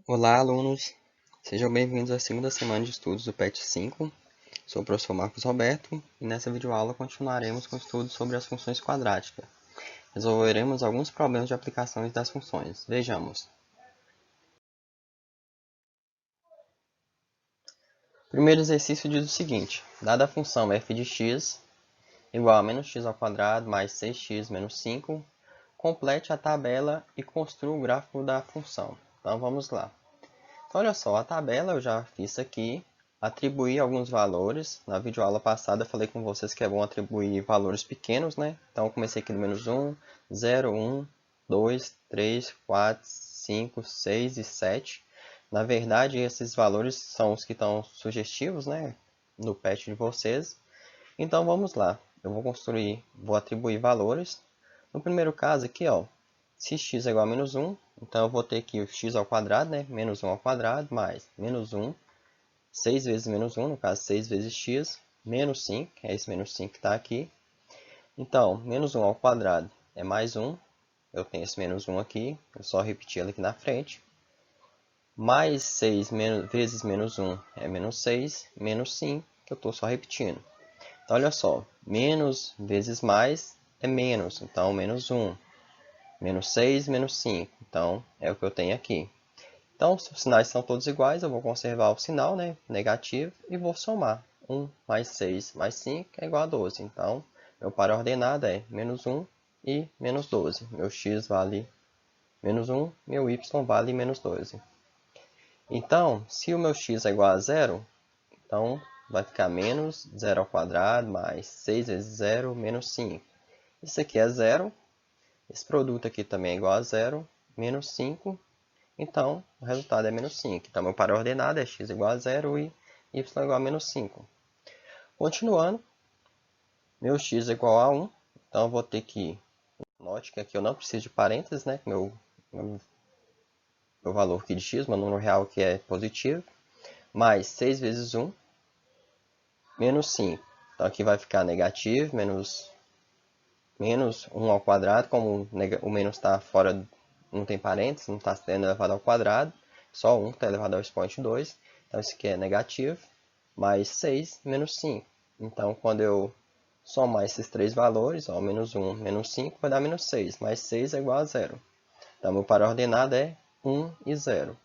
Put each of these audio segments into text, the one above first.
Olá, alunos! Sejam bem-vindos à segunda semana de estudos do PET 5. Sou o professor Marcos Roberto e nessa videoaula continuaremos com estudos sobre as funções quadráticas. Resolveremos alguns problemas de aplicações das funções. Vejamos. O primeiro exercício diz o seguinte: dada a função f de x igual a menos x ao quadrado mais 6x menos 5, complete a tabela e construa o gráfico da função. Então vamos lá. Então, olha só, a tabela eu já fiz aqui, atribuí alguns valores. Na videoaula passada eu falei com vocês que é bom atribuir valores pequenos, né? Então eu comecei aqui do menos 1, 0, 1, 2, 3, 4, 5, 6 e 7. Na verdade, esses valores são os que estão sugestivos, né? No PET de vocês. Então vamos lá, eu vou atribuir valores. No primeiro caso aqui, ó, se x é igual a menos 1, então eu vou ter aqui o x ao quadrado, né? Menos 1 ao quadrado, mais menos 1, 6 vezes menos 1, no caso 6 vezes x, menos 5, que é esse menos 5 que está aqui. Então, menos 1 ao quadrado é mais 1, eu tenho esse menos 1 aqui, eu só repetir ele aqui na frente. Mais 6 vezes menos 1 é menos 6, menos 5, que eu estou só repetindo. Então, olha só, menos vezes mais é menos, então menos 1. Menos 6, menos 5. Então, é o que eu tenho aqui. Então, se os sinais são todos iguais, eu vou conservar o sinal, né, negativo, e vou somar. 1 mais 6 mais 5 é igual a 12. Então, meu par ordenado é menos 1 e menos 12. Meu x vale menos 1, meu y vale menos 12. Então, se o meu x é igual a zero, então vai ficar menos 0 ao quadrado mais 6 vezes 0, menos 5. Isso aqui é zero. Esse produto aqui também é igual a zero, menos 5. Então, o resultado é menos 5. Então, meu par ordenado é x igual a zero e y igual a menos 5. Continuando, meu x é igual a 1. Então, eu vou ter que... Note que aqui eu não preciso de parênteses, né? Meu valor aqui de x, meu número real que é positivo. Mais 6 vezes 1, menos 5. Então, aqui vai ficar negativo, menos 1 ao quadrado. Como o menos está fora, não tem parênteses, não está sendo elevado ao quadrado. Só 1 está elevado ao expoente 2. Então, isso aqui é negativo. Mais 6, menos 5. Então, quando eu somar esses três valores, ó, menos 1, menos 5, vai dar menos 6. Mais 6 é igual a zero. Então, meu par ordenado é 1 e 0.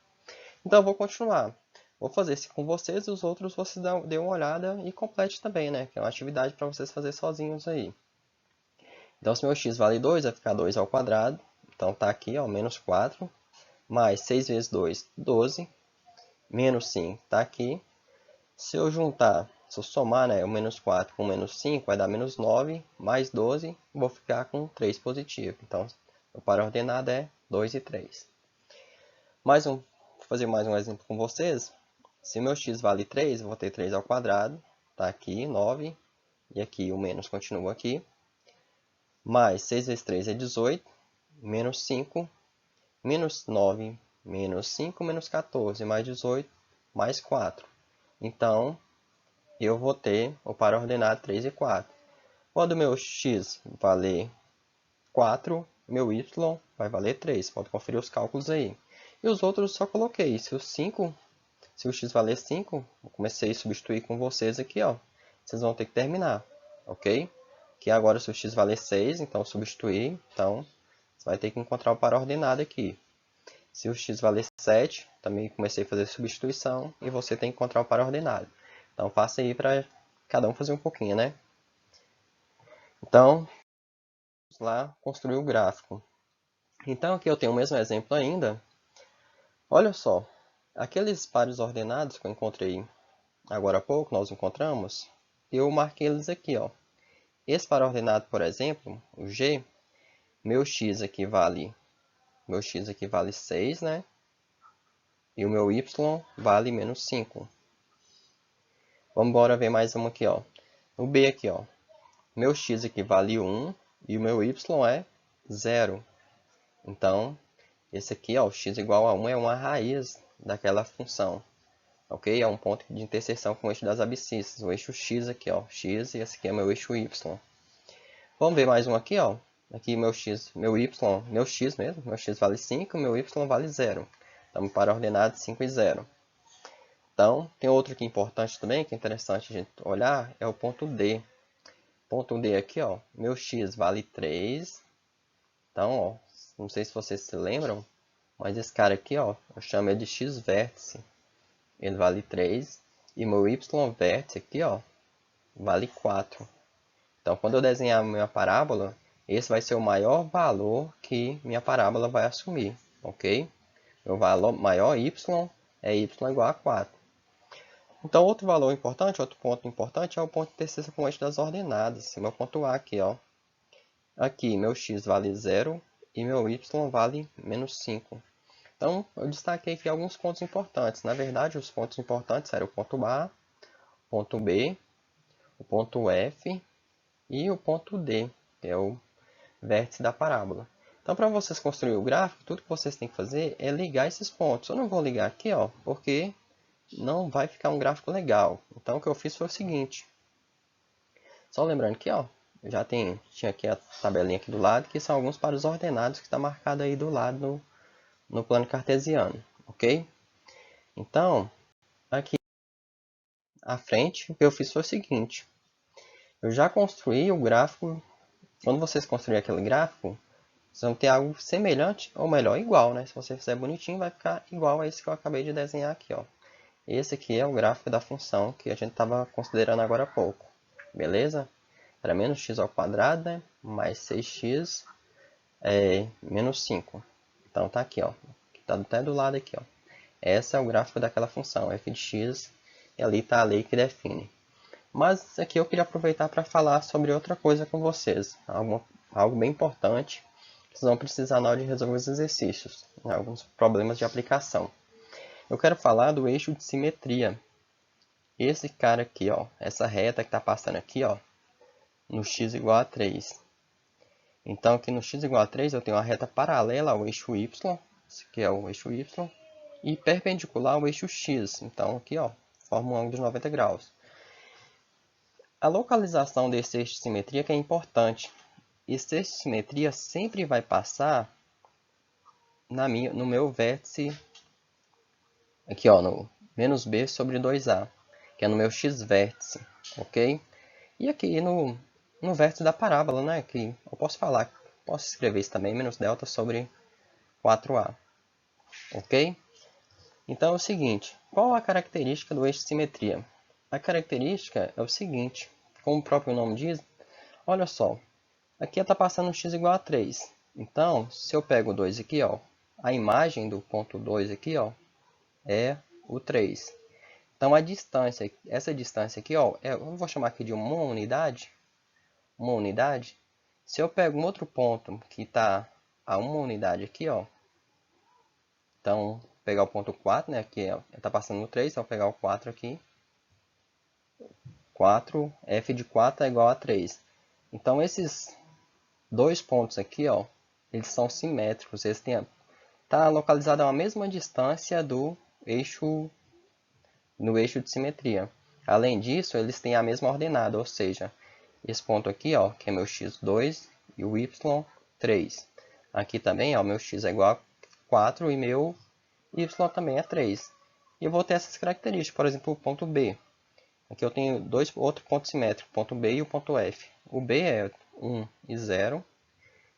Então, eu vou continuar. Vou fazer isso com vocês e os outros você dê uma olhada e complete também, né? Que é uma atividade para vocês fazerem sozinhos aí. Então, se meu x vale 2, vai ficar 2 ao quadrado. Então, está aqui, ó, menos 4. Mais 6 vezes 2, 12. Menos 5 está aqui. Se eu somar, né, o menos 4 com menos 5, vai dar menos 9. Mais 12, vou ficar com 3 positivo. Então, o par ordenado é 2 e 3. Vou fazer mais um exemplo com vocês. Se meu x vale 3, eu vou ter 3 ao quadrado. Está aqui, 9. E aqui o menos continua aqui. Mais 6 vezes 3 é 18. Menos 5. Menos 9. Menos 5. Menos 14. Mais 18. Mais 4. Então, eu vou ter o par ordenado 3 e 4. Quando meu x valer 4, meu y vai valer 3. Pode conferir os cálculos aí. E os outros eu só coloquei. Se o x valer 5, eu comecei a substituir com vocês aqui, ó. Vocês vão ter que terminar, ok? Que agora se o x valer 6, então substituir, então você vai ter que encontrar o par ordenado aqui. Se o x valer 7, também comecei a fazer substituição e você tem que encontrar o par ordenado. Então faça aí para cada um fazer um pouquinho, né? Então, vamos lá construir o gráfico. Então aqui eu tenho o mesmo exemplo ainda. Olha só, aqueles pares ordenados que eu encontrei agora há pouco, nós encontramos, eu marquei eles aqui, ó. Esse par ordenado, por exemplo, o G, meu x aqui vale 6, né? E o meu y vale menos 5. Vamos embora ver mais uma aqui, ó. No B aqui, ó. Meu x aqui vale 1 e o meu y é 0. Então, esse aqui, ó, o x igual a 1 é uma raiz daquela função. Ok? É um ponto de interseção com o eixo das abscissas. O eixo x aqui, ó. X e esse aqui é meu eixo y. Vamos ver mais um aqui, ó. Aqui meu x, meu y, meu x mesmo. Meu x vale 5, meu y vale 0. Estamos para ordenadas 5 e 0. Então, tem outro aqui importante também, que é interessante a gente olhar, é o ponto D. Ponto D aqui, ó, meu x vale 3. Então, ó, não sei se vocês se lembram, mas esse cara aqui, ó, eu chamo ele de x vértice. Ele vale 3. E meu y vértice aqui, ó, vale 4. Então, quando eu desenhar minha parábola, esse vai ser o maior valor que minha parábola vai assumir, ok? Meu valor maior y é y igual a 4. Então, outro valor importante, outro ponto importante é o ponto de terceira componente das ordenadas. Meu ponto A aqui, ó. Aqui, meu x vale 0 e meu y vale menos 5. Então, eu destaquei aqui alguns pontos importantes. Na verdade, os pontos importantes eram o ponto A, o ponto B, o ponto F e o ponto D, que é o vértice da parábola. Então, para vocês construir o gráfico, tudo que vocês têm que fazer é ligar esses pontos. Eu não vou ligar aqui, ó, porque não vai ficar um gráfico legal. Então, o que eu fiz foi o seguinte. Só lembrando que, ó, já tinha aqui a tabelinha aqui do lado, que são alguns para os ordenados que está marcado aí do lado no plano cartesiano, ok? Então, aqui à frente, o que eu fiz foi o seguinte. Eu já construí o gráfico. Quando vocês construírem aquele gráfico, vocês vão ter algo semelhante, ou melhor, igual, né? Se você fizer bonitinho, vai ficar igual a esse que eu acabei de desenhar aqui, ó. Esse aqui é o gráfico da função que a gente estava considerando agora há pouco. Beleza? Era menos x ao quadrado, né? Mais 6x menos 5. Então tá aqui, ó. Tá até do lado aqui, ó. Esse é o gráfico daquela função, f de x, e ali está a lei que define. Mas aqui eu queria aproveitar para falar sobre outra coisa com vocês. Algo bem importante que vocês vão precisar na hora de resolver os exercícios, né? Alguns problemas de aplicação. Eu quero falar do eixo de simetria. Esse cara aqui, ó, essa reta que está passando aqui, ó, no x igual a 3. Então, aqui no x igual a 3, eu tenho uma reta paralela ao eixo y, esse aqui é o eixo y, e perpendicular ao eixo x. Então, aqui, ó, forma um ângulo de 90 graus. A localização desse eixo de simetria que é importante. Esse eixo de simetria sempre vai passar no meu vértice, aqui, ó, no menos b sobre 2a, que é no meu x vértice, ok? E aqui no vértice da parábola, né, que eu posso escrever isso também, menos delta sobre 4a, ok? Então é o seguinte, qual a característica do eixo de simetria? A característica é o seguinte, como o próprio nome diz, olha só, aqui está passando x igual a 3. Então, se eu pego o 2 aqui, ó, a imagem do ponto 2 aqui, ó, é o 3. Então, essa distância aqui, ó, eu vou chamar aqui de uma unidade. Uma unidade. Se eu pego um outro ponto que está a uma unidade aqui, ó, então, vou pegar o ponto 4, né, aqui está passando no 3, então vou pegar o 4 aqui. 4, f de 4 é igual a 3. Então, esses dois pontos aqui, ó, eles são simétricos. Eles tá localizado a mesma distância no eixo de simetria. Além disso, eles têm a mesma ordenada, ou seja, esse ponto aqui, ó, que é meu x2 e o y3. Aqui também, ó, meu x é igual a 4 e meu y também é 3. E eu vou ter essas características, por exemplo, o ponto B. Aqui eu tenho outro ponto simétrico, o ponto B e o ponto F. O B é 1 e 0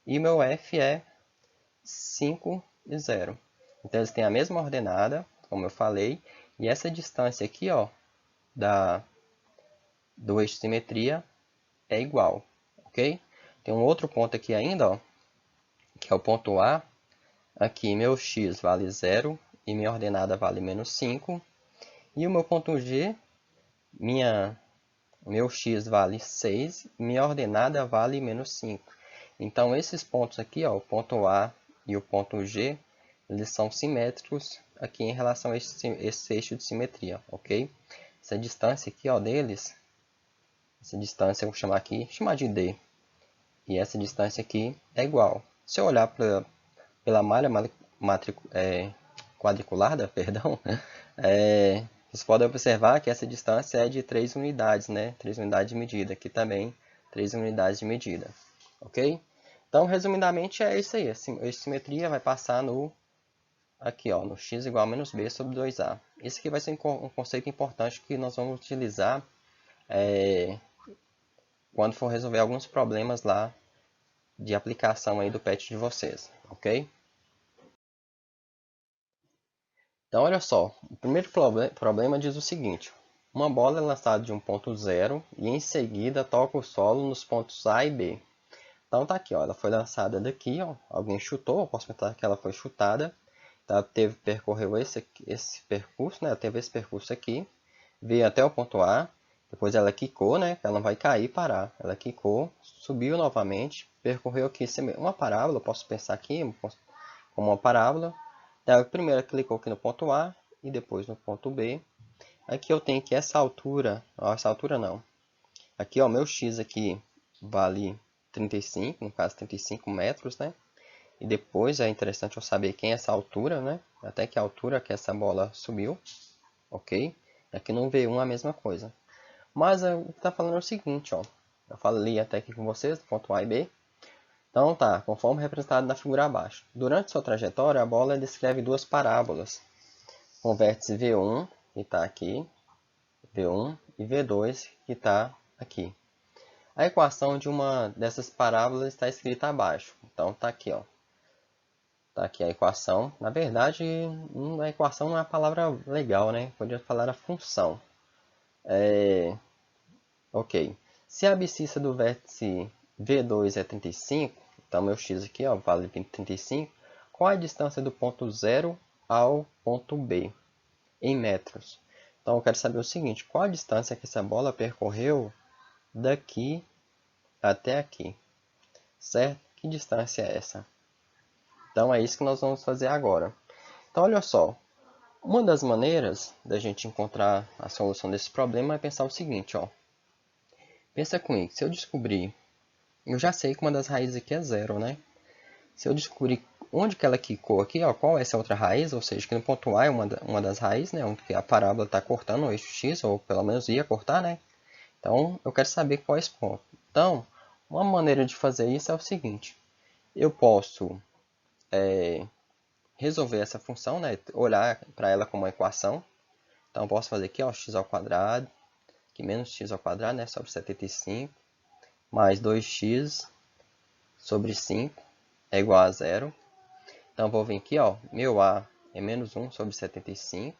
e meu F é 5 e 0. Então eles têm a mesma ordenada, como eu falei, e essa distância aqui, ó, do eixo de simetria é igual, ok? Tem um outro ponto aqui ainda, ó, que é o ponto A. Aqui meu x vale 0 e minha ordenada vale menos 5. E o meu ponto G, meu x vale 6 e minha ordenada vale menos 5. Então, esses pontos aqui, ó, o ponto A e o ponto G, eles são simétricos aqui em relação a esse eixo de simetria, ok? Essa distância aqui, ó, deles, essa distância eu vou chamar de D. E essa distância aqui é igual. Se eu olhar pela malha quadriculada, perdão, vocês podem observar que essa distância é de 3 unidades, né? 3 unidades de medida. Aqui também 3 unidades de medida, ok? Então, resumidamente, é isso aí. A simetria vai passar no aqui, ó, no x igual a menos b sobre 2a. Esse aqui vai ser um conceito importante que nós vamos utilizar quando for resolver alguns problemas lá de aplicação aí do PET de vocês, ok? Então, olha só, o primeiro problema diz o seguinte: uma bola é lançada de um ponto 0 e em seguida toca o solo nos pontos A e B. Então tá aqui, ó, ela foi lançada daqui, ó, alguém chutou, eu posso pensar que ela foi chutada. Então, ela percorreu esse percurso, né? Ela teve esse percurso aqui, veio até o ponto A, depois ela quicou, né? Ela não vai cair e parar. Ela quicou, subiu novamente, percorreu aqui uma parábola, eu posso pensar aqui como uma parábola. Então, primeiro ela clicou aqui no ponto A e depois no ponto B. Aqui eu tenho que essa altura não. Aqui, ó, meu x aqui vale 35, no caso 35 metros, né? E depois é interessante eu saber quem é essa altura, né? Até que altura que essa bola subiu, ok? Aqui no V1 a mesma coisa. Mas o que está falando é o seguinte, ó. Eu falei até aqui com vocês, ponto A e B. Então tá, conforme representado na figura abaixo. Durante sua trajetória, a bola descreve duas parábolas, com o vértice V1, que está aqui, V1, e V2, que está aqui. A equação de uma dessas parábolas está escrita abaixo. Então tá aqui, ó. Tá aqui a equação. Na verdade, a equação não é a palavra legal, né? Podia falar a função. Ok. Se a abscissa do vértice V2 é 35, então meu x aqui, ó, vale 35, qual a distância do ponto 0 ao ponto B em metros? Então eu quero saber o seguinte: qual a distância que essa bola percorreu daqui até aqui? Certo? Que distância é essa? Então é isso que nós vamos fazer agora. Então olha só, uma das maneiras da gente encontrar a solução desse problema é pensar o seguinte, ó. Pensa comigo, se eu descobrir, eu já sei que uma das raízes aqui é zero, né? Se eu descobrir onde que ela quicou aqui, ó, qual é essa outra raiz, ou seja, que no ponto A é uma das raízes, né? Onde a parábola está cortando o eixo x, ou pelo menos ia cortar, né? Então, eu quero saber qual é esse ponto. Então, uma maneira de fazer isso é o seguinte. Eu posso resolver essa função, né? Olhar para ela como uma equação. Então, eu posso fazer aqui, ó, x ao quadrado, que menos x ao quadrado, né? Sobre 75, mais 2x sobre 5 é igual a zero. Então, vou vir aqui, ó, meu A é menos 1 sobre 75,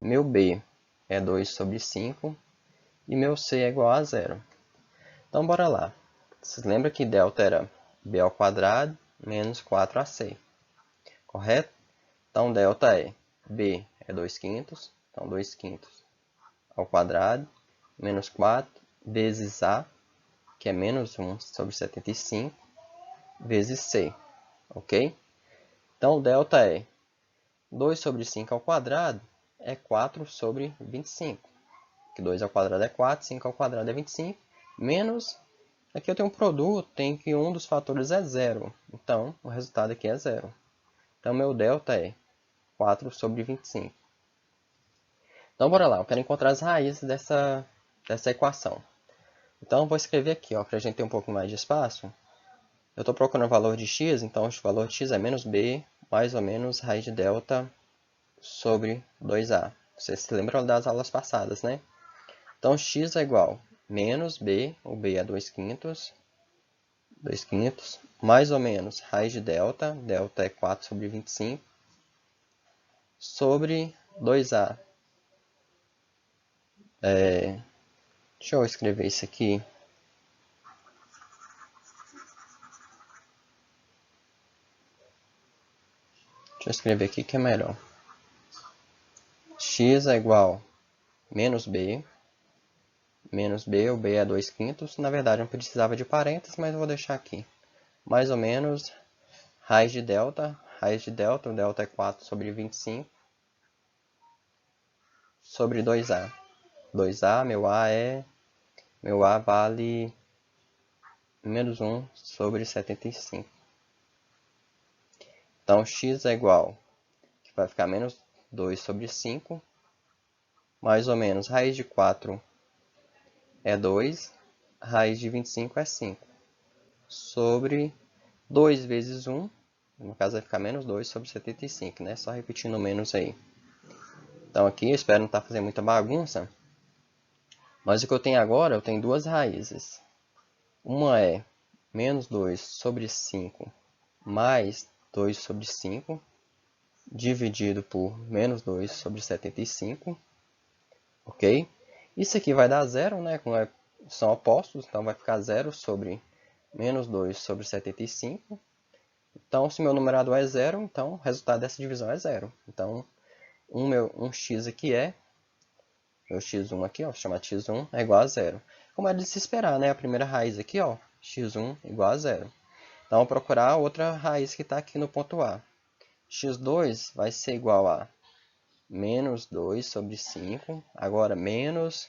meu B é 2 sobre 5 e meu C é igual a zero. Então, bora lá. Vocês lembram que delta era B ao quadrado menos 4AC, correto? Então, delta é B é 2 quintos, então 2 quintos ao quadrado menos 4 vezes A, que é menos 1 sobre 75, vezes C, ok? Então, o delta é 2 sobre 5 ao quadrado é 4 sobre 25. Que 2 ao quadrado é 4, 5 ao quadrado é 25. Menos, aqui eu tenho um produto, tem que um dos fatores é zero. Então, o resultado aqui é zero. Então, meu delta é 4 sobre 25. Então, bora lá. Eu quero encontrar as raízes dessa equação. Então, vou escrever aqui, para a gente ter um pouco mais de espaço. Eu estou procurando o valor de x, então o valor de x é menos b, mais ou menos raiz de delta sobre 2a. Vocês se lembram das aulas passadas, né? Então, x é igual a menos b, o b é 2 quintos, mais ou menos raiz de delta, delta é 4 sobre 25, sobre 2a. Deixa eu escrever isso aqui. Deixa eu escrever aqui que é melhor. X é igual a menos b, o b é 2 quintos. Na verdade, não precisava de parênteses, mas eu vou deixar aqui. Mais ou menos raiz de delta, o delta é 4 sobre 25, sobre 2a. 2a, meu A vale menos 1 sobre 75. Então, x é igual, que vai ficar menos 2 sobre 5, mais ou menos raiz de 4 é 2, raiz de 25 é 5, sobre 2 vezes 1, No caso vai ficar menos 2 sobre 75, né? Só repetindo o menos aí. Então aqui eu espero não estar fazendo muita bagunça. Mas o que eu tenho agora, eu tenho duas raízes. Uma é menos 2 sobre 5 mais 2 sobre 5, dividido por menos 2 sobre 75, ok? Isso aqui vai dar zero, né? São opostos, então vai ficar 0 sobre menos 2 sobre 75. Então, se meu numerador é zero, então o resultado dessa divisão é zero. Então, um x aqui meu x1 aqui, ó, vou chamar x1, é igual a zero. Como é de se esperar, né? A primeira raiz aqui, ó, x1 igual a zero. Então, vou procurar a outra raiz que está aqui no ponto A. x2 vai ser igual a menos 2 sobre 5. Agora, menos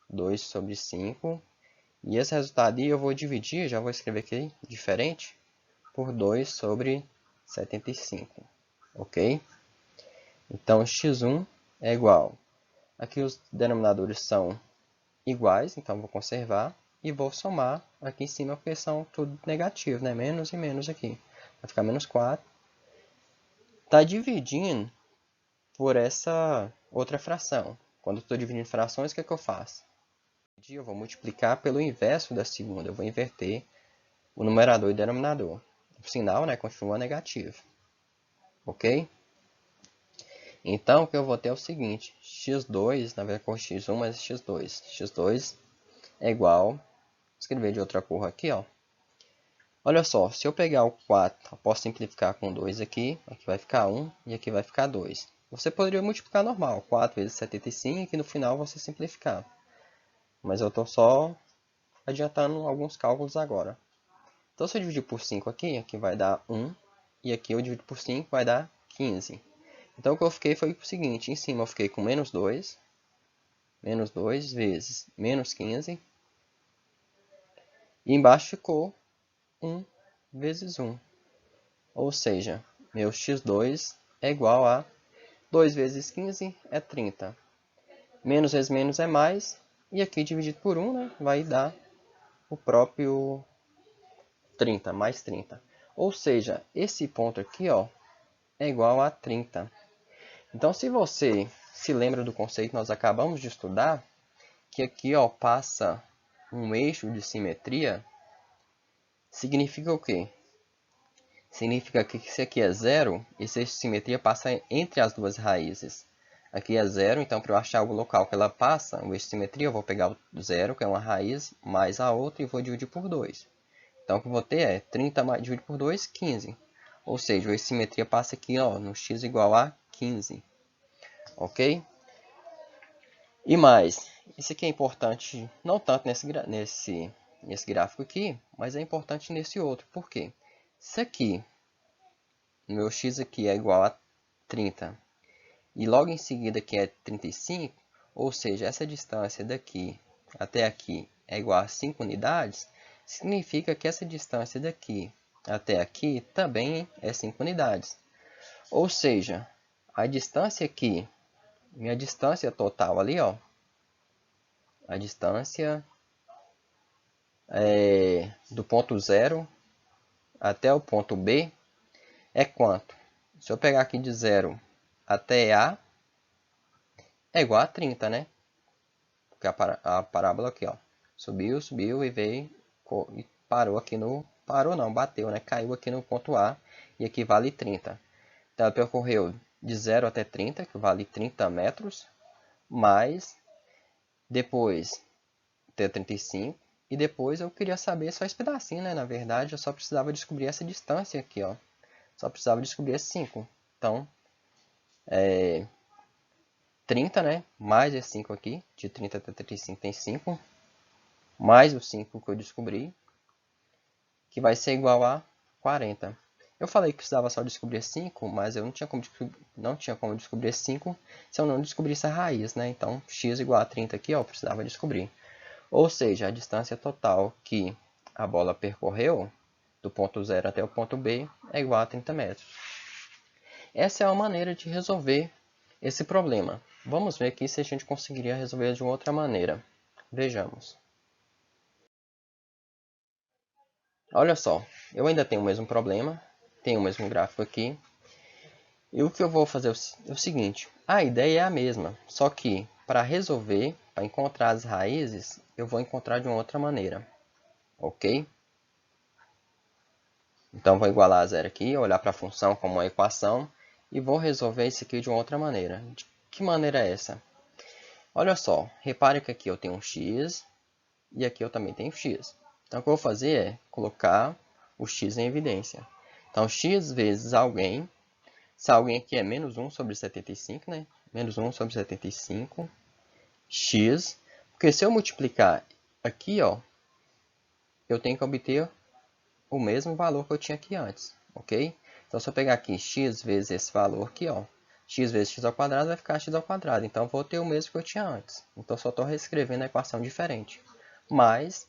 2 sobre 5. E esse resultado aí eu vou dividir, já vou escrever aqui diferente, por 2 sobre 75. Ok? Então, x1 é igual. Aqui os denominadores são iguais, então vou conservar. E vou somar aqui em cima, porque são tudo negativo, né? Menos e menos aqui. Vai ficar menos 4. Está dividindo por essa outra fração. Quando eu estou dividindo frações, o que é que eu faço? Eu vou multiplicar pelo inverso da segunda. Eu vou inverter o numerador e o denominador. O sinal, né, continua negativo. Ok? Então, o que eu vou ter é o seguinte. x2, na verdade, com x1, mas x2. x2 é igual... Vou escrever de outra cor aqui, ó. Olha só, se eu pegar o 4, eu posso simplificar com 2 aqui. Aqui vai ficar 1 e aqui vai ficar 2. Você poderia multiplicar normal, 4 vezes 75, e no final você simplificar. Mas eu estou só adiantando alguns cálculos agora. Então, se eu dividir por 5 aqui, aqui vai dar 1. E aqui eu divido por 5, vai dar 15. Então, o que eu fiquei foi o seguinte. Em cima eu fiquei com menos 2. Menos 2 vezes menos 15. E embaixo ficou 1 vezes 1. Ou seja, meu x2 é igual a 2 vezes 15 é 30. Menos vezes menos é mais. E aqui dividido por 1, né, vai dar o próprio 30, mais 30. Ou seja, esse ponto aqui, ó, é igual a 30. Então, se você se lembra do conceito que nós acabamos de estudar, que aqui, ó, passa um eixo de simetria, significa o quê? Significa que se aqui é zero, esse eixo de simetria passa entre as duas raízes. Aqui é zero, então para eu achar o local que ela passa, o eixo de simetria, eu vou pegar o zero, que é uma raiz, mais a outra, e vou dividir por 2. Então, o que eu vou ter é 30 dividido por 2, 15. Ou seja, o eixo de simetria passa aqui, ó, no x igual a 15. Ok? E mais, isso aqui é importante, não tanto nesse gráfico aqui, mas é importante nesse outro. Por quê? Se aqui, meu x aqui é igual a 30, e logo em seguida aqui é 35, ou seja, essa distância daqui até aqui é igual a 5 unidades, significa que essa distância daqui até aqui também é 5 unidades. Ou seja, a distância aqui, minha distância total ali, ó, a distância do ponto 0 até o ponto B é quanto? Se eu pegar aqui de 0 até A, é igual a 30, né? Porque a parábola aqui, ó, subiu, subiu e veio e parou aqui no... Parou não, bateu, né? Caiu aqui no ponto A e aqui vale 30. Então, ela percorreu de 0 até 30, que vale 30 metros, mais depois até 35, e depois eu queria saber só esse pedacinho, né? Na verdade, eu só precisava descobrir essa distância aqui, ó. Só precisava descobrir esse 5. Então, 30, né? Mais esse 5 aqui, de 30 até 35 tem 5, mais o 5 que eu descobri, que vai ser igual a 40. Eu falei que precisava só descobrir 5, mas eu não tinha como descobrir 5 se eu não descobrisse a raiz, né? Então, x igual a 30 aqui, ó, eu precisava descobrir. Ou seja, a distância total que a bola percorreu, do ponto 0 até o ponto B, é igual a 30 metros. Essa é uma maneira de resolver esse problema. Vamos ver aqui se a gente conseguiria resolver de uma outra maneira. Vejamos. Olha só, eu ainda tenho o mesmo problema, tem o mesmo gráfico aqui. E o que eu vou fazer é o seguinte, a ideia é a mesma, só que para resolver, para encontrar as raízes, eu vou encontrar de uma outra maneira, ok? Então, vou igualar a zero aqui, olhar para a função como uma equação e vou resolver isso aqui de uma outra maneira. De que maneira é essa? Olha só, repare que aqui eu tenho um x e aqui eu também tenho x. Então, o que eu vou fazer é colocar o x em evidência. Então, x vezes alguém, se alguém aqui é menos 1 sobre 75, né? Menos 1 sobre 75, x, porque se eu multiplicar aqui, ó, eu tenho que obter o mesmo valor que eu tinha aqui antes, ok? Então, se eu pegar aqui x vezes esse valor aqui, ó, x vezes x ao quadrado vai ficar x ao quadrado. Então, eu vou ter o mesmo que eu tinha antes. Então, só estou reescrevendo a equação diferente. Mas,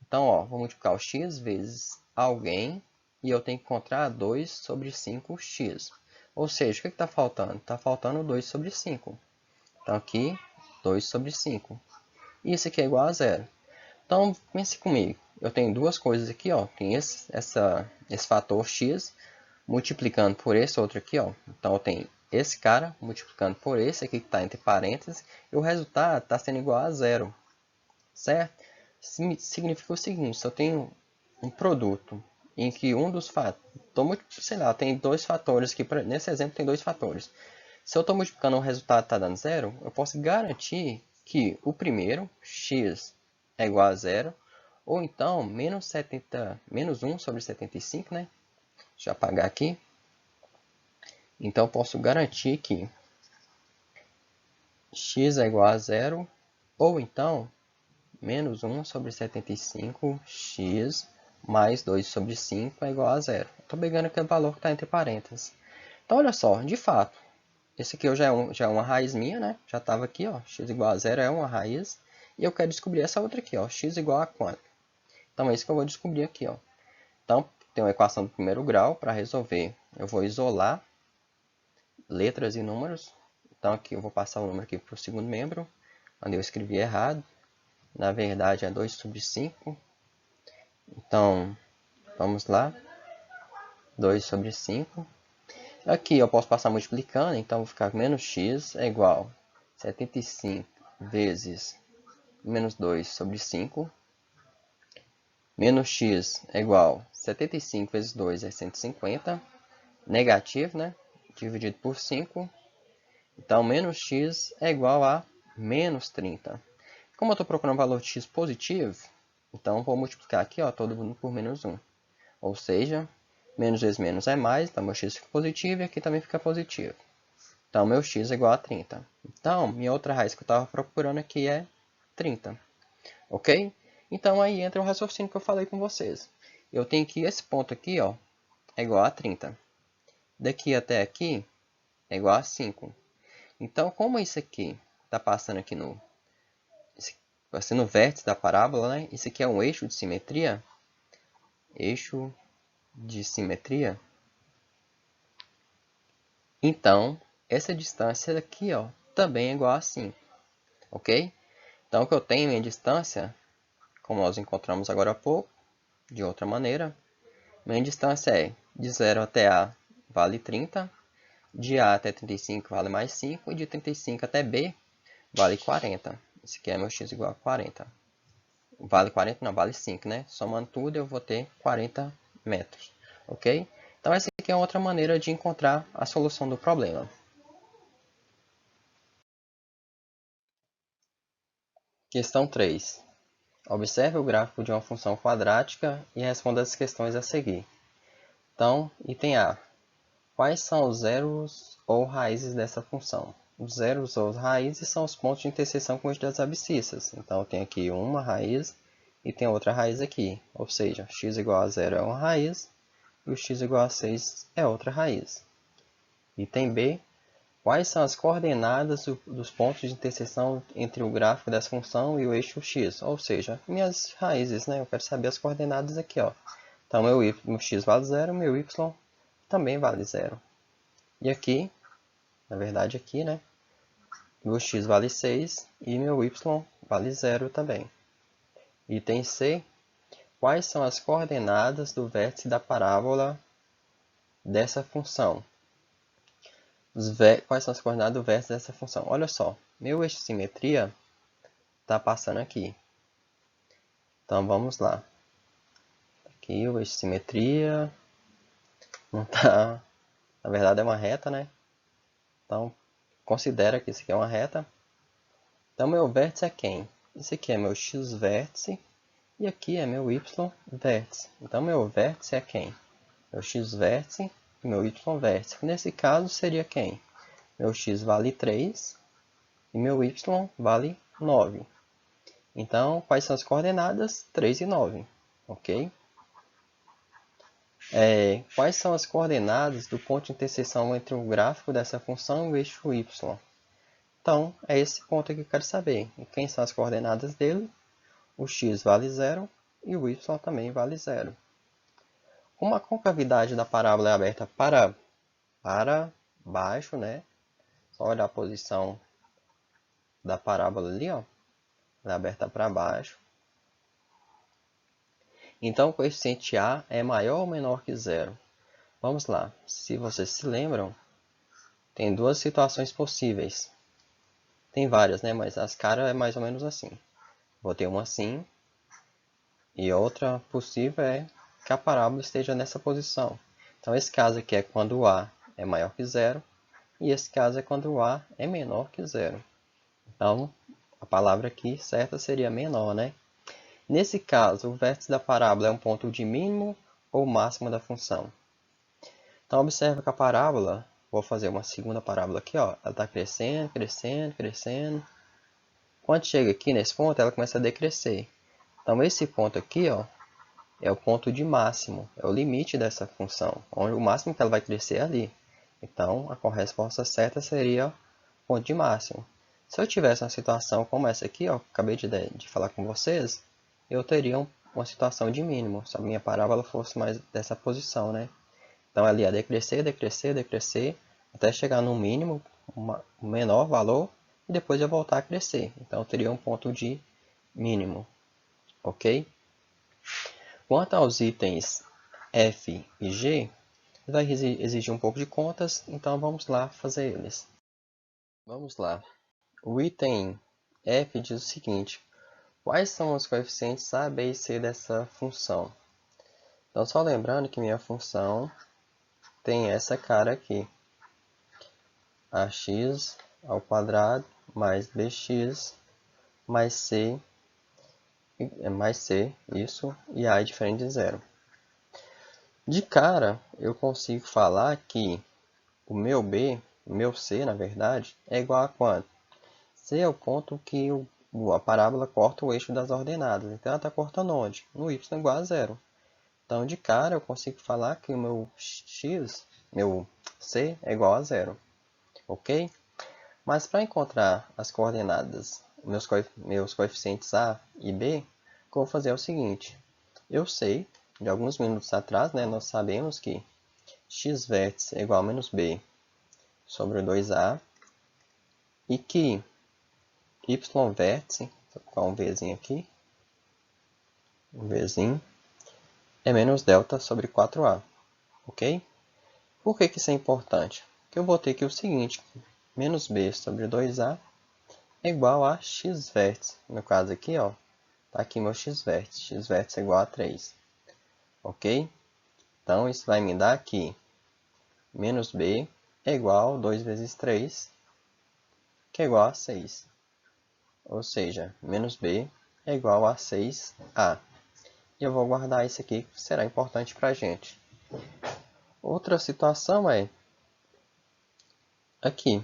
então, ó, vou multiplicar o x vezes alguém e eu tenho que encontrar 2 sobre 5x. Ou seja, o que está faltando? Está faltando 2 sobre 5. Então, aqui, 2 sobre 5. Isso aqui é igual a zero. Então, pense comigo. Eu tenho duas coisas aqui, ó. Tem esse fator x multiplicando por esse outro aqui, ó. Então, eu tenho esse cara multiplicando por esse aqui que está entre parênteses. E o resultado está sendo igual a zero. Certo? Significa o seguinte, se eu tenho um produto em que um dos fatores, sei lá, tem dois fatores, que nesse exemplo tem dois fatores. Se eu estou multiplicando o resultado está dando zero, eu posso garantir que o primeiro, x, é igual a zero, ou então menos 1 sobre 75, né? Deixa eu apagar aqui. Então, eu posso garantir que x é igual a zero, ou então menos 1 sobre 75x mais 2 sobre 5 é igual a zero. Estou pegando aquele valor que está entre parênteses. Então, olha só, de fato, esse aqui já é uma raiz minha, né? Já estava aqui, ó, x igual a zero é uma raiz. E eu quero descobrir essa outra aqui, ó, x igual a quanto? Então, é isso que eu vou descobrir aqui, ó. Então, tem uma equação do primeiro grau. Para resolver, eu vou isolar letras e números. Então, aqui eu vou passar o número aqui para o segundo membro, onde eu escrevi errado. Na verdade, é 2 sobre 5. Então, vamos lá. 2 sobre 5. Aqui eu posso passar multiplicando, então vou ficar menos x é igual a 75 vezes menos 2 sobre 5. Menos x é igual a 75 vezes 2 é 150. Negativo, né? Dividido por 5. Então, menos x é igual a menos 30. Como eu estou procurando um valor de x positivo, então vou multiplicar aqui, ó, todo mundo por menos 1. Ou seja, menos vezes menos é mais, então meu x fica positivo e aqui também fica positivo. Então, meu x é igual a 30. Então, minha outra raiz que eu estava procurando aqui é 30. Ok? Então, aí entra o raciocínio que eu falei com vocês. Eu tenho que esse ponto aqui, ó, é igual a 30. Daqui até aqui é igual a 5. Então, como isso aqui está passando aqui vai ser no vértice da parábola, né? Isso aqui é um eixo de simetria. Eixo de simetria. Então, essa distância aqui, ó, também é igual a 5. Ok? Então, o que eu tenho em minha distância, como nós encontramos agora há pouco, de outra maneira, minha distância é de 0 até A vale 30, de A até 35 vale mais 5, e de 35 até B vale 40. Esse aqui é meu x igual a 40. Vale 40? Não, vale 5, né? Somando tudo, eu vou ter 40 metros. Ok? Então, essa aqui é outra maneira de encontrar a solução do problema. Questão 3. Observe o gráfico de uma função quadrática e responda as questões a seguir. Então, item A. Quais são os zeros ou raízes dessa função? Os zeros ou raízes são os pontos de interseção com as abscissas. Então, eu tenho aqui uma raiz e tem outra raiz aqui. Ou seja, x igual a 0 é uma raiz e o x igual a 6 é outra raiz. Item B. Quais são as coordenadas dos pontos de interseção entre o gráfico dessa função e o eixo x? Ou seja, minhas raízes, né? Eu quero saber as coordenadas aqui, ó. Então, meu x vale 0, meu y também vale 0. E aqui, na verdade aqui, né? Meu x vale 6 e meu y vale 0 também. Item C. Quais são as coordenadas do vértice da parábola dessa função. Quais são as coordenadas do vértice dessa função? Olha só, meu eixo de simetria está passando aqui. Então vamos lá. Aqui o eixo de simetria não tá, na verdade é uma reta, né? Então considera que isso aqui é uma reta. Então meu vértice é quem? Esse aqui é meu x vértice e aqui é meu y vértice. Então meu vértice é quem? Meu x vértice e meu y vértice. Nesse caso seria quem? Meu x vale 3 e meu y vale 9. Então, quais são as coordenadas? 3 e 9, ok? Quais são as coordenadas do ponto de interseção entre o gráfico dessa função e o eixo y? Então, é esse ponto que eu quero saber. E quem são as coordenadas dele? O x vale 0 e o y também vale 0. Como a concavidade da parábola é aberta para baixo, né? Só olhar a posição da parábola ali, ó. Ela é aberta para baixo. Então, o coeficiente A é maior ou menor que 0? Vamos lá. Se vocês se lembram, tem duas situações possíveis. Tem várias, né? Mas as caras é mais ou menos assim. Vou ter uma assim. E outra possível é que a parábola esteja nessa posição. Então, esse caso aqui é quando o A é maior que 0. E esse caso é quando o A é menor que 0. Então, a palavra aqui certa seria menor, né? Nesse caso, o vértice da parábola é um ponto de mínimo ou máximo da função. Então, observe que a parábola, vou fazer uma segunda parábola aqui, ó, ela está crescendo, crescendo, crescendo. Quando chega aqui nesse ponto, ela começa a decrescer. Então, esse ponto aqui, ó, é o ponto de máximo, é o limite dessa função, onde o máximo que ela vai crescer é ali. Então, a resposta certa seria o ponto de máximo. Se eu tivesse uma situação como essa aqui, ó, acabei de falar com vocês, eu teria uma situação de mínimo, se a minha parábola fosse mais dessa posição, né? Então, ali ia decrescer, decrescer, decrescer, até chegar no mínimo, um menor valor, e depois ia voltar a crescer. Então, eu teria um ponto de mínimo, ok? Quanto aos itens F e G, vai exigir um pouco de contas, então vamos lá fazer eles. Vamos lá. O item F diz o seguinte: quais são os coeficientes A, B e C dessa função? Então, só lembrando que minha função tem essa cara aqui. Ax ao quadrado mais bx mais c, isso, e a é diferente de zero. De cara, eu consigo falar que o meu b, o meu c, na verdade, é igual a quanto? C é o ponto que a parábola corta o eixo das ordenadas. Então, ela está cortando onde? No y igual a zero. Então, de cara, eu consigo falar que o meu x, meu c, é igual a zero. Ok? Mas para encontrar as coordenadas, meus coeficientes A e B, o que eu vou fazer é o seguinte. Eu sei, de alguns minutos atrás, né, nós sabemos que x vértice é igual a menos b sobre 2a e que y vértice, vou colocar um vzinho aqui, um vzinho, é menos delta sobre 4a. Ok? Por que isso é importante? Porque eu botei aqui o seguinte, menos b sobre 2a é igual a x vértice. No caso aqui, ó, tá aqui meu x vértice. X vértice é igual a 3. Ok? Então, isso vai me dar aqui menos b é igual a 2 vezes 3, que é igual a 6. Ou seja, menos b é igual a 6a. E eu vou guardar isso aqui, que será importante para a gente. Outra situação é aqui,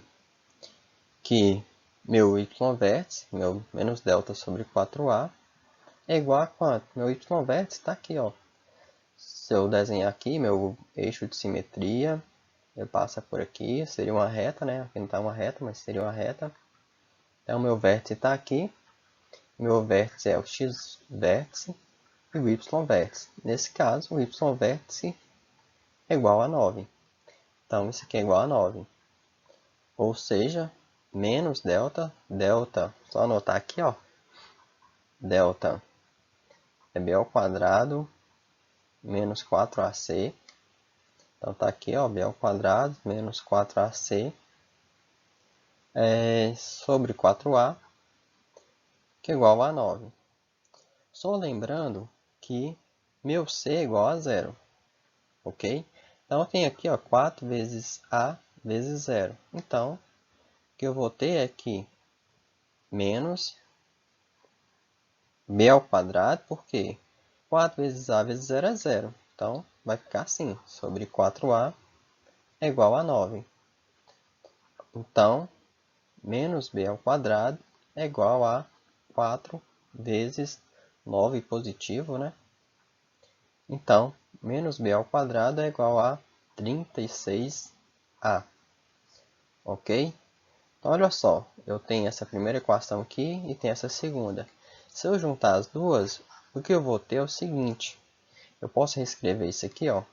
que meu y vértice, meu menos delta sobre 4a, é igual a quanto? Meu y vértice está aqui, ó. Se eu desenhar aqui meu eixo de simetria, ele passa por aqui, seria uma reta, né? Aqui não está uma reta, mas seria uma reta. Então, meu vértice está aqui. Meu vértice é o x vértice e o y vértice. Nesse caso, o y vértice é igual a 9. Então, isso aqui é igual a 9. Ou seja, menos delta, só anotar aqui, ó. Delta é b ao quadrado menos 4ac Então tá aqui, ó, b ao quadrado menos 4ac sobre 4a, que é igual a 9. Só lembrando que meu c é igual a zero, ok? Então eu tenho aqui, ó, 4 vezes a vezes zero. Então, o que eu vou ter é que menos b ao quadrado, porque 4 vezes a vezes zero é zero. Então, vai ficar assim, sobre 4a é igual a 9. Então, menos b ao quadrado é igual a 4 vezes 9 positivo, né? Então, menos b ao quadrado é igual a 36a. Ok? Então, olha só, eu tenho essa primeira equação aqui e tenho essa segunda. Se eu juntar as duas, o que eu vou ter é o seguinte. Eu posso reescrever isso aqui, ó,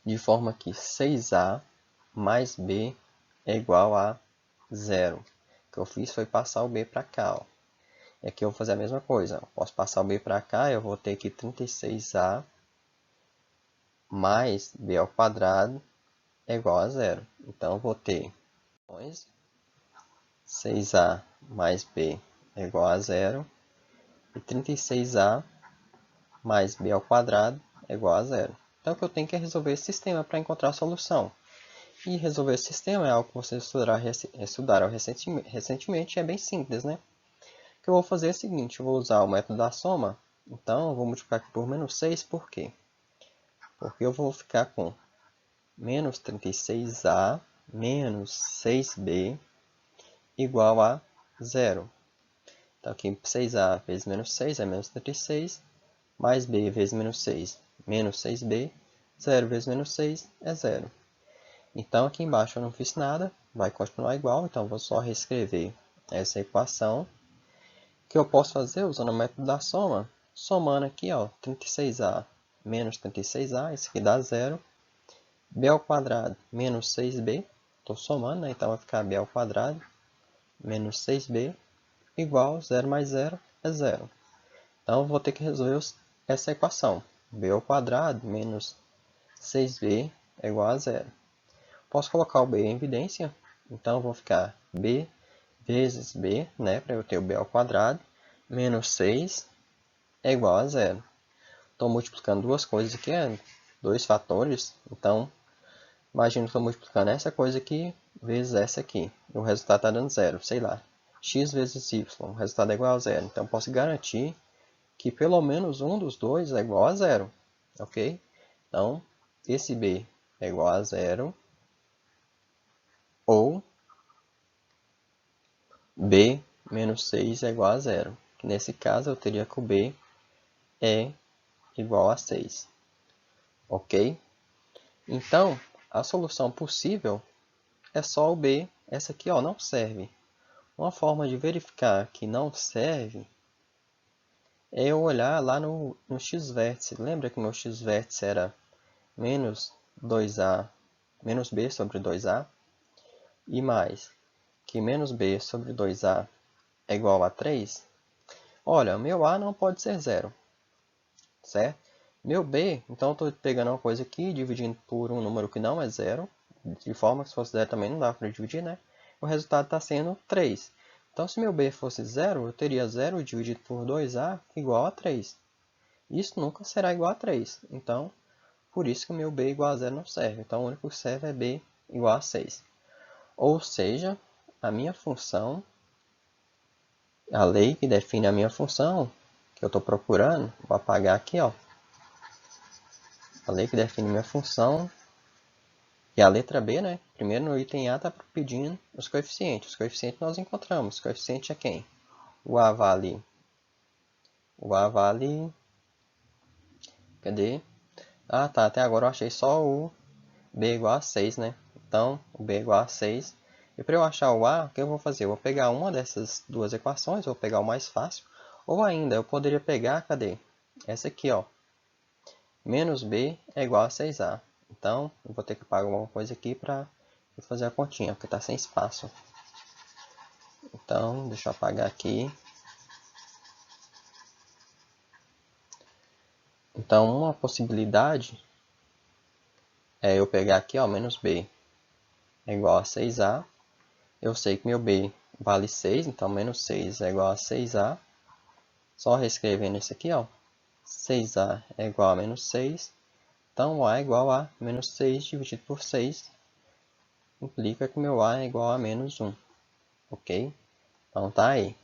de forma que 6a mais b é igual a zero. O que eu fiz foi passar o b para cá, ó. E aqui eu vou fazer a mesma coisa. Eu posso passar o b para cá, eu vou ter aqui 36a mais b ao quadrado é igual a zero. Então, eu vou ter 6a mais b é igual a zero. E 36a mais b ao quadrado é igual a zero. Então, o que eu tenho que é resolver esse sistema para encontrar a solução. E resolver esse sistema é algo que vocês estudaram recentemente e é bem simples, né? O que eu vou fazer é o seguinte, eu vou usar o método da soma. Então, eu vou multiplicar aqui por menos 6, por quê? Porque eu vou ficar com menos 36a menos 6b igual a zero. Então, aqui 6a vezes menos 6 é menos 36, mais b vezes menos 6, menos 6b, 0 vezes menos 6 é zero. Então, aqui embaixo eu não fiz nada, vai continuar igual, então vou só reescrever essa equação. O que eu posso fazer usando o método da soma? Somando aqui, ó, 36a menos 36a, isso aqui dá zero. B ao quadrado menos 6b, estou somando, né? Então vai ficar b ao quadrado menos 6b igual a 0 mais 0 é zero. Então, eu vou ter que resolver essa equação. B ao quadrado menos 6b é igual a zero. Posso colocar o b em evidência. Então, eu vou ficar b vezes b, né, para eu ter o b ao quadrado, menos 6 é igual a zero. Estou multiplicando duas coisas aqui, dois fatores. Então, imagino que estou multiplicando essa coisa aqui vezes essa aqui. E o resultado está dando zero, sei lá. X vezes y, o resultado é igual a zero. Então, posso garantir que pelo menos um dos dois é igual a zero, ok? Então, esse b é igual a zero, ou b menos 6 é igual a zero. Nesse caso, eu teria que o b é igual a 6, ok? Então, a solução possível é só o b. Essa aqui, ó, não serve. Uma forma de verificar que não serve é eu olhar lá no x-vértice. Lembra que meu x-vértice era menos 2a, menos b sobre 2a? E mais que menos b sobre 2a é igual a 3? Olha, meu a não pode ser zero, certo? Meu b, então eu estou pegando uma coisa aqui e dividindo por um número que não é zero, de forma que se fosse zero também não dá para dividir, né? O resultado está sendo 3. Então, se meu b fosse zero, eu teria 0 dividido por 2a igual a 3. Isso nunca será igual a 3. Então, por isso que o meu b igual a zero não serve. Então, o único que serve é b igual a 6. Ou seja, a minha função, a lei que define a minha função, que eu estou procurando, vou apagar aqui, ó. A lei que define minha função, e a letra B, né? Primeiro no item A está pedindo os coeficientes. Os coeficientes nós encontramos. O coeficiente é quem? O A vale... O A vale... Cadê? Ah, tá. Até agora eu achei só o B igual a 6, né? Então, o B igual a 6. E para eu achar o A, o que eu vou fazer? Eu vou pegar uma dessas duas equações, vou pegar o mais fácil. Ou ainda, eu poderia pegar, cadê? Essa aqui, ó. Menos B é igual a 6A. Então, eu vou ter que pagar alguma coisa aqui para fazer a continha, porque está sem espaço. Então, deixa eu apagar aqui. Então, uma possibilidade é eu pegar aqui, ó, menos b é igual a 6a. Eu sei que meu b vale 6, então menos 6 é igual a 6a. Só reescrevendo isso aqui, ó. 6a é igual a menos 6. Então, a é igual a menos 6 dividido por 6. Implica que meu a é igual a menos 1. Ok? Então, tá aí.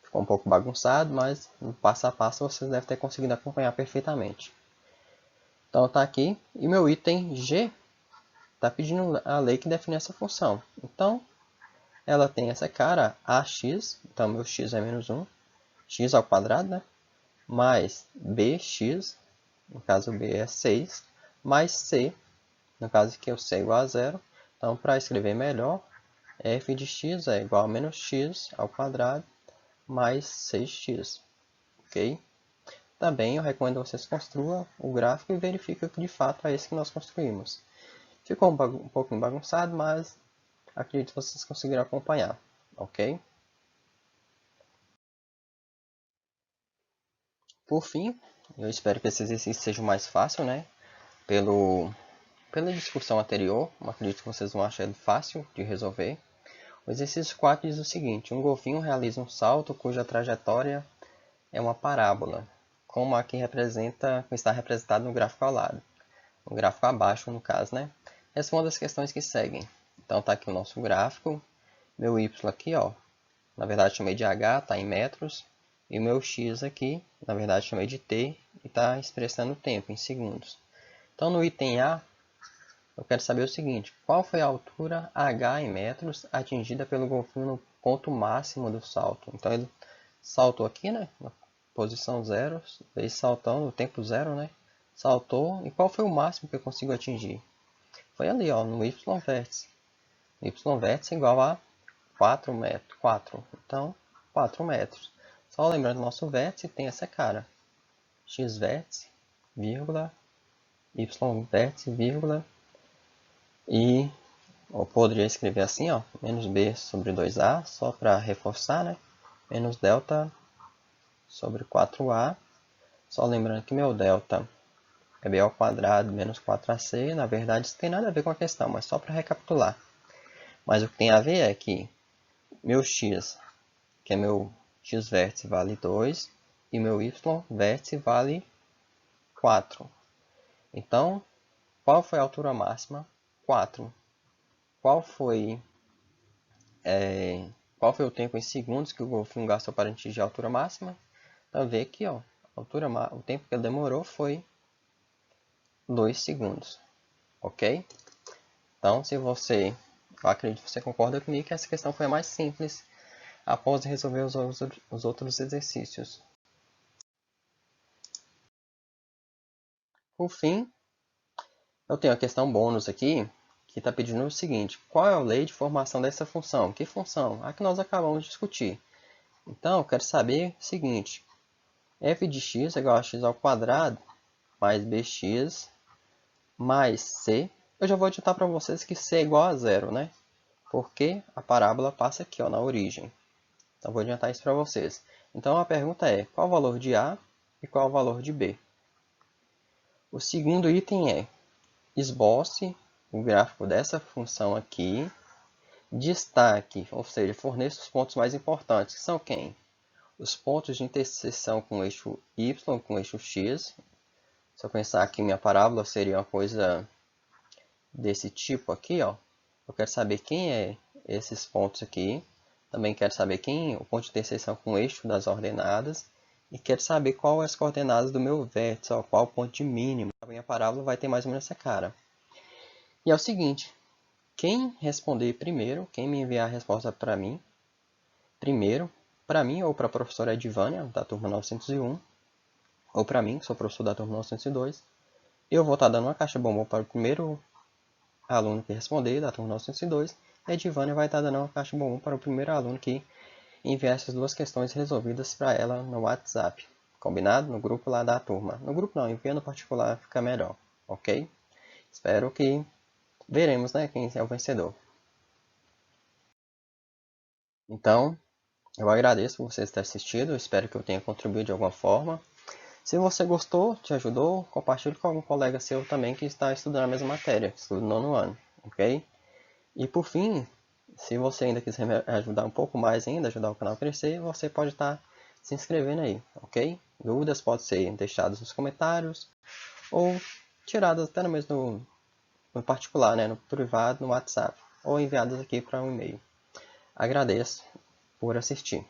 Ficou um pouco bagunçado, mas no passo a passo vocês devem ter conseguido acompanhar perfeitamente. Então, tá aqui. E meu item G está pedindo a lei que define essa função. Então, ela tem essa cara, ax. Então, meu x é menos 1. X ao quadrado, né? Mais bx, no caso b é 6, mais c, no caso aqui o c é igual a 0. Então, para escrever melhor, f de x é igual a menos x ao quadrado mais 6x. Ok? Também eu recomendo que vocês construam o gráfico e verifiquem que de fato é esse que nós construímos. Ficou um pouquinho bagunçado, mas acredito que vocês conseguiram acompanhar. Ok? Por fim, eu espero que esse exercício seja mais fácil, né? Pela discussão anterior, eu acredito que vocês vão achar ele fácil de resolver. O exercício 4 diz o seguinte: um golfinho realiza um salto cuja trajetória é uma parábola, como a que está representada no gráfico ao lado. No gráfico abaixo, no caso, né? Responda as questões que seguem. Então, está aqui o nosso gráfico. Meu y aqui, ó, na verdade chamei de h, está em metros. E o meu x aqui, na verdade chamei de t, e está expressando o tempo em segundos. Então, no item A, eu quero saber o seguinte: qual foi a altura h em metros atingida pelo golfinho no ponto máximo do salto? Então, ele saltou aqui, né? Na posição 0, veio saltando no tempo 0, né? Saltou, e qual foi o máximo que eu consigo atingir? Foi ali, ó, no y-vértice. Y-vértice igual a 4 metros. 4. Então, 4 metros. Só lembrando, nosso vértice tem essa cara. X-vértice, vírgula, Y-vértice, vírgula. E eu poderia escrever assim, ó, menos b sobre 2a, só para reforçar, né? Menos delta sobre 4a. Só lembrando que meu delta é b ao quadrado menos 4ac. Na verdade, isso tem nada a ver com a questão, mas só para recapitular. Mas o que tem a ver é que meu x, que é meu x-vértice, vale 2, e meu y-vértice vale 4. Então, qual foi a altura máxima? 4. Qual foi, qual foi o tempo em segundos que o golfinho gastou para atingir a altura máxima? Então, vê aqui, ó, o tempo que ele demorou foi 2 segundos. Ok? Então, eu acredito que você concorda comigo que essa questão foi a mais simples após resolver os outros exercícios. Por fim, eu tenho a questão bônus aqui, que está pedindo o seguinte: qual é a lei de formação dessa função? Que função? A que nós acabamos de discutir. Então, eu quero saber o seguinte: f de x é igual a x ao quadrado mais bx mais c. Eu já vou adiantar para vocês que c é igual a zero, né? Porque a parábola passa aqui, ó, na origem. Então, vou adiantar isso para vocês. Então, a pergunta é: qual o valor de a e qual o valor de b? O segundo item é: esboce o gráfico dessa função aqui. Destaque, ou seja, forneça os pontos mais importantes, que são quem? Os pontos de interseção com o eixo y, com o eixo x. Se eu pensar que minha parábola seria uma coisa desse tipo aqui, ó, eu quero saber quem é esses pontos aqui. Também quero saber quem é o ponto de interseção com o eixo das ordenadas. E quero saber qual é as coordenadas do meu vértice, ó, qual o ponto de mínimo. A minha parábola vai ter mais ou menos essa cara. E é o seguinte: quem responder primeiro, quem me enviar a resposta para mim, primeiro, para mim ou para a professora Edvânia, da turma 901, ou para mim, que sou professor da turma 902, eu vou estar dando uma caixa bombom para o primeiro aluno que responder, da turma 902, e a Edvânia vai estar dando uma caixa bombom para o primeiro aluno que enviar essas duas questões resolvidas para ela no WhatsApp. Combinado? No grupo lá da turma. No grupo não, envia no particular, fica melhor, ok? Espero que veremos, né, quem é o vencedor. Então, eu agradeço por vocês terem assistido, espero que eu tenha contribuído de alguma forma. Se você gostou, te ajudou, compartilhe com algum colega seu também que está estudando a mesma matéria, estuda no nono ano, ok? E por fim, se você ainda quiser me ajudar um pouco mais ainda, ajudar o canal a crescer, você pode estar se inscrevendo aí, ok? Dúvidas podem ser deixadas nos comentários ou tiradas até mesmo no particular, né, no privado, no WhatsApp, ou enviadas aqui para um e-mail. Agradeço por assistir.